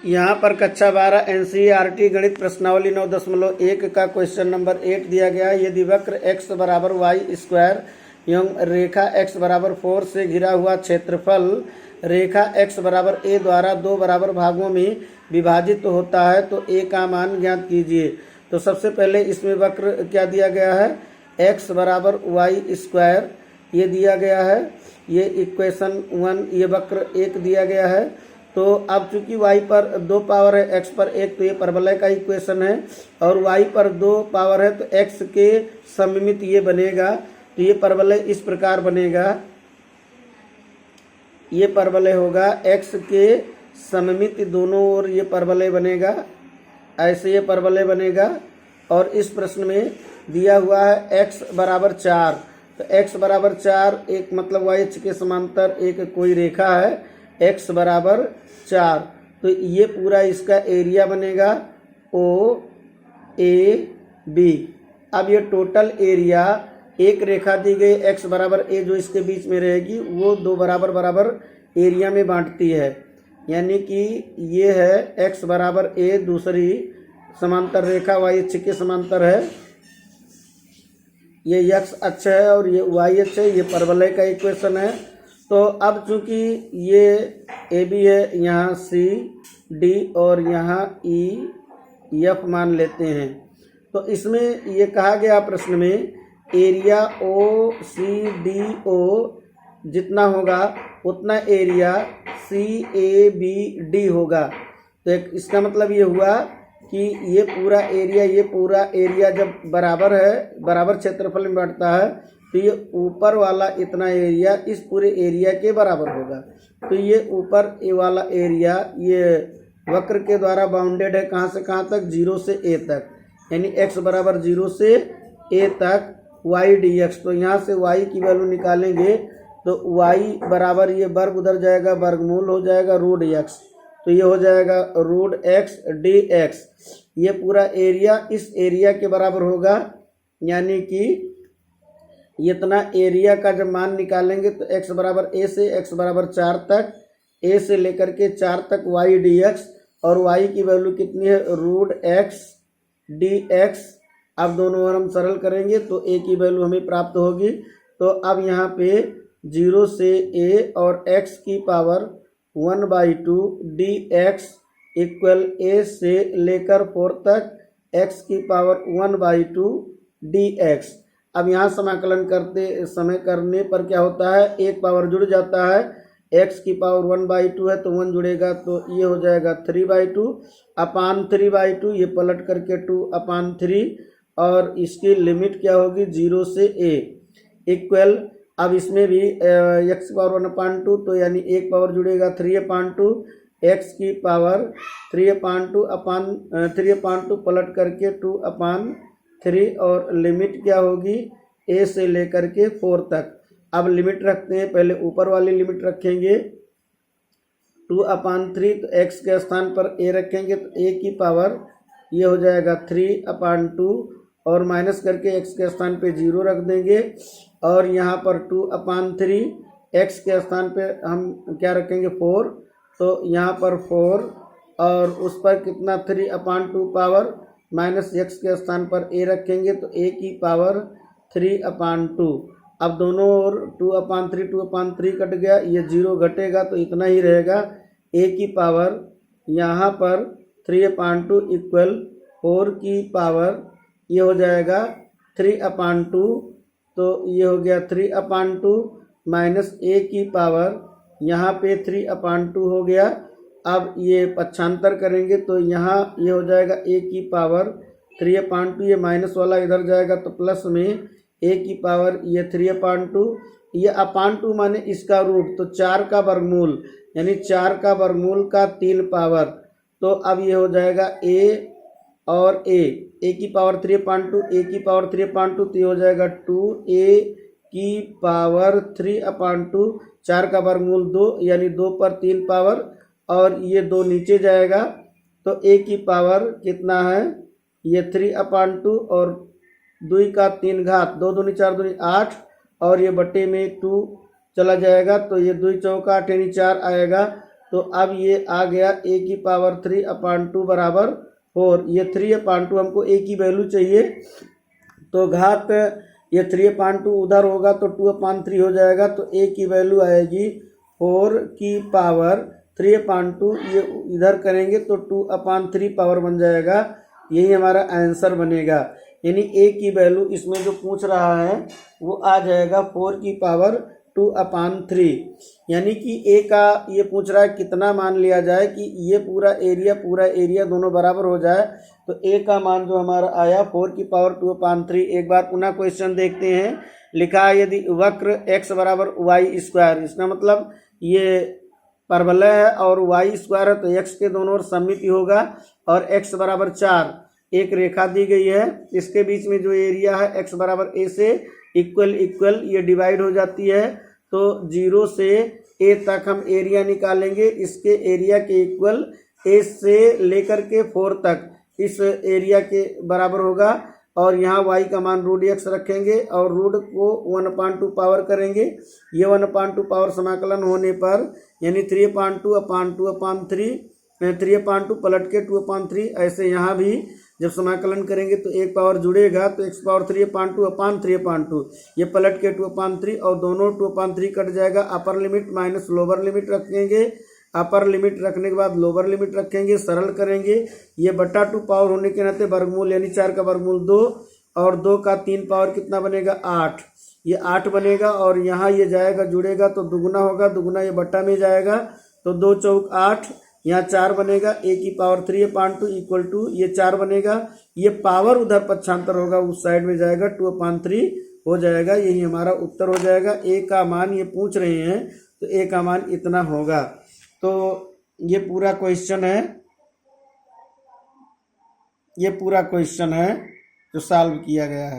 यहाँ पर कक्षा 12 NCERT गणित प्रश्नावली 9.1 का क्वेश्चन नंबर 8 दिया गया है। यदि वक्र x बराबर वाई स्क्वायर एवं रेखा x बराबर 4 से घिरा हुआ क्षेत्रफल रेखा x बराबर a द्वारा दो बराबर भागों में विभाजित होता है तो a का मान ज्ञात कीजिए। तो सबसे पहले इसमें वक्र क्या दिया गया है, x बराबर वाई स्क्वायर ये दिया गया है, ये इक्वेशन 1 ये वक्र 1 दिया गया है। तो अब चूंकि y पर 2 पावर है x पर 1 तो ये परवलय का इक्वेशन है, और y पर 2 पावर है तो x के सममित ये बनेगा। तो ये परवलय इस प्रकार बनेगा, ये परवलय होगा x के सममित दोनों ओर ये परवलय बनेगा, ऐसे ये परवलय बनेगा। और इस प्रश्न में दिया हुआ है x बराबर 4, तो x बराबर 4 एक मतलब y अक्ष के समांतर एक कोई रेखा है x बराबर 4, तो ये पूरा इसका एरिया बनेगा OAB। अब ये टोटल एरिया एक रेखा दी गई x बराबर a जो इसके बीच में रहेगी वो दो बराबर बराबर एरिया में बांटती है, यानी कि ये है x बराबर a, दूसरी समांतर रेखा y अक्ष के समांतर है, ये x अक्ष है और ये y अक्ष है, ये परवलय का इक्वेशन है। तो अब चूंकि ये AB है, यहाँ C D और यहाँ E F मान लेते हैं, तो इसमें ये कहा गया प्रश्न में एरिया OCDO जितना होगा उतना एरिया CABD होगा। तो इसका मतलब ये हुआ कि ये पूरा एरिया जब बराबर है, बराबर क्षेत्रफल में बढ़ता है, तो ये ऊपर वाला इतना एरिया इस पूरे एरिया के बराबर होगा। तो ये ऊपर ए वाला एरिया ये वक्र के द्वारा बाउंडेड है, कहाँ से कहाँ तक, 0 से a तक, यानी x बराबर 0 से a तक y dx। तो यहाँ से y की वैल्यू निकालेंगे तो y बराबर ये वर्ग उधर जाएगा, वर्गमूल हो जाएगा रूट x, तो ये हो जाएगा रूट x dx। ये पूरा एरिया इस एरिया के बराबर होगा, यानी कि इतना एरिया का जब मान निकालेंगे तो x बराबर a से x बराबर 4 तक, a से लेकर के 4 तक y dx, और y की वैल्यू कितनी है, रूट x dx। अब दोनों ओर हम सरल करेंगे तो a की वैल्यू हमें प्राप्त होगी। तो अब यहाँ पे 0 से a और x की पावर 1/2 dx इक्वल a से लेकर 4 तक x की पावर 1/2 dx। अब यहाँ समाकलन करते समय करने पर क्या होता है, एक पावर जुड़ जाता है, x की पावर 1/2 है तो 1 जुड़ेगा तो ये हो जाएगा 3/2 अपान 3/2, ये पलट करके 2/3, और इसकी लिमिट क्या होगी 0 से a इक्वल। अब इसमें भी x की पावर 1/2 तो यानी एक पावर जुड़ेगा 3/2, x की पावर 3/2 अपान 3/2 पलट करके 2/3, और लिमिट क्या होगी a से लेकर के 4 तक। अब लिमिट रखते हैं, पहले ऊपर वाली लिमिट रखेंगे 2/3, तो x के स्थान पर a रखेंगे तो a की पावर ये हो जाएगा 3/2, और माइनस करके x के स्थान पे 0 रख देंगे, और यहाँ पर 2/3 x के स्थान पे हम क्या रखेंगे 4, तो यहाँ पर 4 और उस पर कितना 3/2 पावर माइनस x के स्थान पर a रखेंगे तो a की पावर 3/2। अब दोनों ओर 2/3 कट गया, ये 0 घटेगा तो इतना ही रहेगा, a की पावर यहाँ पर 3/2 इक्वल 4 की पावर ये हो जाएगा 3/2, तो ये हो गया 3/2 माइनस a की पावर यहाँ पे 3/2 हो गया। अब ये पक्षांतर करेंगे तो यहाँ ये हो जाएगा a की पावर 3/2, ये माइनस वाला इधर जाएगा तो प्लस में a की पावर ये 3/2, ये अपान 2 माने इसका रूट, तो 4 का वर्गमूल, यानी 4 का वर्गमूल का 3 पावर। तो अब ये हो जाएगा a और a की पावर 3/2, a की पावर 3/2, तो ये हो जाएगा 2a की पावर 3/2, 4 का वर्गमूल 2 यानी 2 पर 3 पावर, और ये 2 नीचे जाएगा तो a की पावर कितना है, ये 3/2 और 2 का 3 घात, 2 दूनी 4 दूनी 8, और ये बटे में 2 चला जाएगा तो ये 2 चौका 8 यानी 4 आएगा। तो तो अब ये आ गया a की पावर 3/2 बराबर 4। ये 3/2 हमको a की वैल्यू चाहिए, तो घात ये 3/2 उधर होगा तो 2/3 हो जाएगा, तो a की वैल्यू आएगी 4 की पावर 3/2। ये इधर करेंगे तो 2/3 पावर बन जाएगा। यही हमारा आंसर बनेगा। यानी a की वैल्यू इसमें जो पूछ रहा है वो आ जाएगा 4 की पावर 2/3। यानी कि a का ये पूछ रहा है कितना मान लिया जाए कि ये पूरा एरिया दोनों बराबर हो जाए, तो a का मान जो हमारा आया 4 की पावर 2/3। एक बार पुनः क्वेश्चन देखते हैं। लिखा है यदि वक्र x बराबर वाई स्क्वायर, इसका मतलब ये परवलय है और वाई स्क्वायर है तो x के दोनों ओर सममिति होगा, और x बराबर 4 एक रेखा दी गई है, इसके बीच में जो एरिया है x बराबर a से इक्वल ये डिवाइड हो जाती है, तो 0 से a तक हम एरिया निकालेंगे। इसके एरिया के इक्वल a से लेकर के 4 तक इस एरिया के बराबर होगा, और यहाँ y का मान √x रखेंगे और रूट को 1/2 पावर करेंगे। ये 1/2 पावर समाकलन होने पर यानी 3/2 पलट के 2/3, ऐसे यहाँ भी जब समाकलन करेंगे तो एक पावर जुड़ेगा तो x पावर 3/2 ये पलट के 2/3 और दोनों 2/3 कट जाएगा। Upper limit minus lower limit रखेंगे, अपर लिमिट रखने के बाद लोअर लिमिट रखेंगे, सरल करेंगे। ये बटा 2 पावर होने के नाते वर्गमूल यानी 4 का वर्गमूल 2 और 2 का 3 पावर कितना बनेगा 8, ये 8 बनेगा। और यहाँ ये जाएगा जुड़ेगा तो दुगुना होगा, दुगुना ये बट्टा में जाएगा तो 2 चौक 8, यहाँ 4 बनेगा। a की पावर 3/2 इक्वल टू ये 4 बनेगा, ये पावर उधर पक्षांतर होगा उस साइड में जाएगा 2/3 हो जाएगा। यही हमारा उत्तर हो जाएगा। a का मान ये पूछ रहे हैं तो a का मान इतना होगा। तो ये पूरा क्वेश्चन है, जो सॉल्व किया गया है।